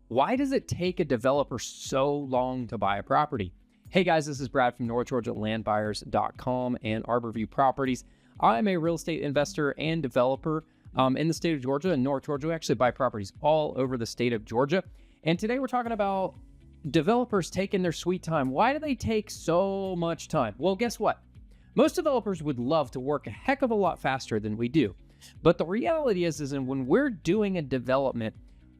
Why does it take a developer so long to buy a property? Hey guys, this is Brad from NorthGeorgiaLandBuyers.com and Arborview Properties. I'm a real estate investor and developer in the state of Georgia and North Georgia. We actually buy properties all over the state of Georgia. And today we're talking about developers taking their sweet time. Why do they take so much time? Well, guess what? Most developers would love to work a heck of a lot faster than we do. But the reality is when we're doing a development,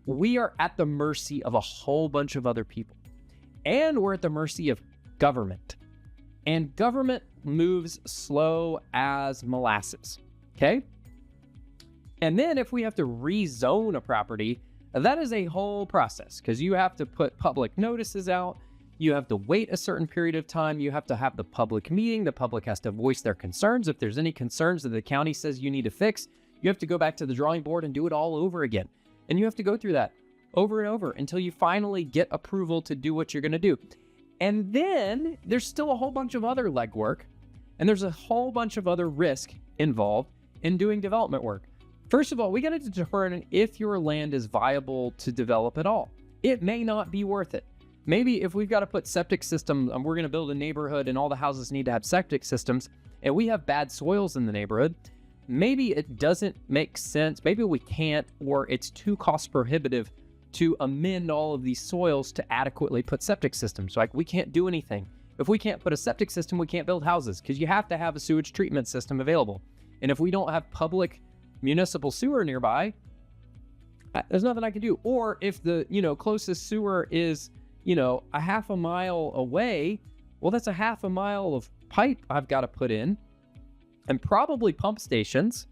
we are at the mercy of a whole bunch of other people. And we're at the mercy of government. And government moves slow as molasses, okay? And then if we have to rezone a property, that is a whole process because you have to put public notices out. You have to wait a certain period of time. You have to have the public meeting. The public has to voice their concerns. If there's any concerns that the county says you need to fix, you have to go back to the drawing board and do it all over again. And you have to go through that over and over until you finally get approval to do what you're going to do. And then there's still a whole bunch of other legwork, and there's a whole bunch of other risk involved in doing development work. First of all, we got to determine if your land is viable to develop at all. It may not be worth it. Maybe if we've got to put septic systems, and we're going to build a neighborhood and all the houses need to have septic systems, and we have bad soils in the neighborhood, maybe it doesn't make sense. Maybe we can't, or it's too cost prohibitive to amend all of these soils to adequately put septic systems. Like, we can't do anything. If we can't put a septic system, we can't build houses because you have to have a sewage treatment system available. And if we don't have public municipal sewer nearby, there's nothing I can do. Or if the, closest sewer is, a half a mile away, well, that's a half a mile of pipe I've got to put in, and probably pump stations,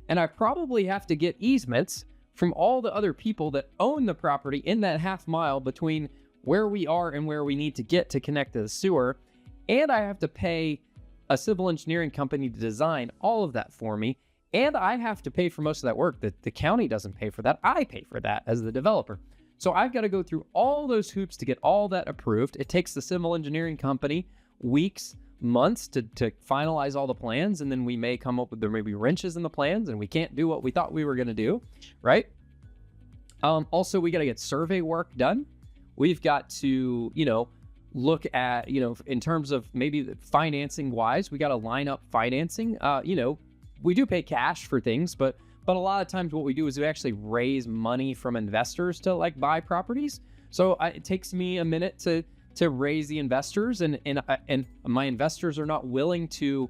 and I probably have to get easements from all the other people that own the property in that half mile between where we are and where we need to get to connect to the sewer, and I have to pay a civil engineering company to design all of that for me, and I have to pay for most of that work. That the county doesn't pay for that. I pay for that as the developer. So I've got to go through all those hoops to get all that approved. It takes the civil engineering company weeks, months to finalize all the plans, and then we may come up with, there may be wrenches in the plans and we can't do what we thought we were going to do, right? Also, we got to get survey work done. We've got to, look at, in terms of maybe financing wise, we got to line up financing. We do pay cash for things, but a lot of times what we do is we actually raise money from investors to buy properties. So it takes me a minute to raise the investors, and my investors are not willing to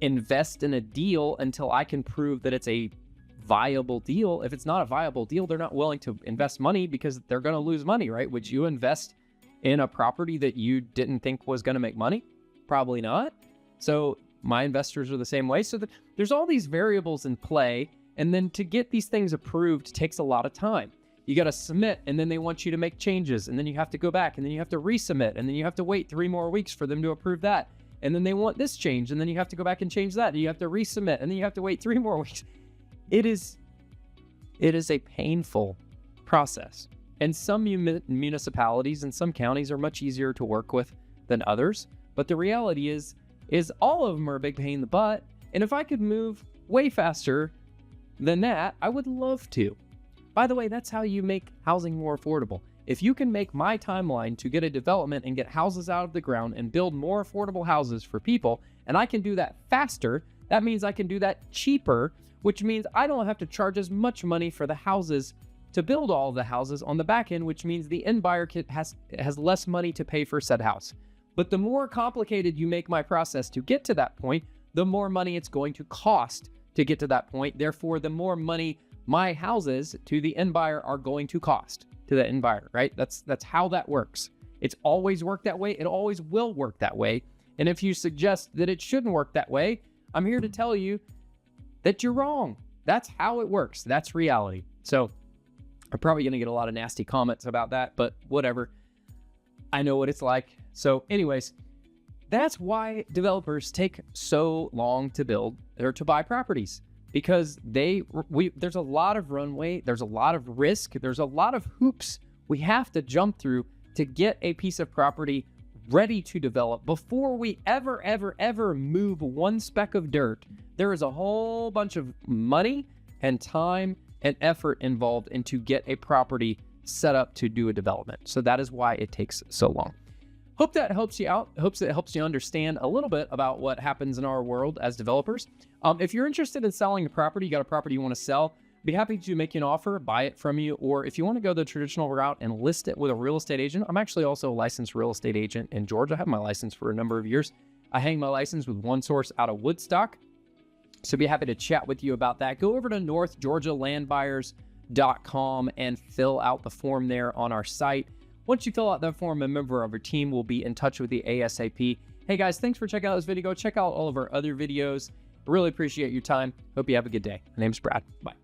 invest in a deal until I can prove that it's a viable deal. If it's not a viable deal, they're not willing to invest money because they're going to lose money, right? Would you invest in a property that you didn't think was going to make money? Probably not. So my investors are the same way. So there's all these variables in play, and then to get these things approved takes a lot of time. You got to submit, and then they want you to make changes, and then you have to go back, and then you have to resubmit, and then you have to wait 3 more weeks for them to approve that. And then they want this change, and then you have to go back and change that, and you have to resubmit, and then you have to wait 3 more weeks. It is a painful process. And some municipalities and some counties are much easier to work with than others. But the reality is all of them are a big pain in the butt. And if I could move way faster than that, I would love to. By the way, that's how you make housing more affordable. If you can make my timeline to get a development and get houses out of the ground and build more affordable houses for people, and I can do that faster, that means I can do that cheaper, which means I don't have to charge as much money for the houses to build all the houses on the back end, which means the end buyer has less money to pay for said house. But the more complicated you make my process to get to that point, the more money it's going to cost to get to that point. Therefore, the more money my houses to the end buyer are going to cost to the end buyer, right? That's how that works. It's always worked that way. It always will work that way. And if you suggest that it shouldn't work that way, I'm here to tell you that you're wrong. That's how it works. That's reality. So I'm probably going to get a lot of nasty comments about that, but whatever. I know what it's like. So anyways, that's why developers take so long to build or to buy properties, because there's a lot of runway, there's a lot of risk, there's a lot of hoops we have to jump through to get a piece of property ready to develop. Before we ever move one speck of dirt, there is a whole bunch of money and time and effort involved into get a property set up to do a development. So that is why it takes so long. Hope that helps you out. Hopes it helps you understand a little bit about what happens in our world as developers. If you're interested in selling a property, you got a property you want to sell, be happy to make you an offer, buy it from you. Or if you want to go the traditional route and list it with a real estate agent, I'm actually also a licensed real estate agent in Georgia. I have my license for a number of years. I hang my license with one source out of Woodstock. So be happy to chat with you about that. Go over to northgeorgialandbuyers.com and fill out the form there on our site. Once you fill out that form, a member of our team will be in touch with you ASAP. Hey guys, thanks for checking out this video. Go check out all of our other videos. I really appreciate your time. Hope you have a good day. My name's Brad. Bye.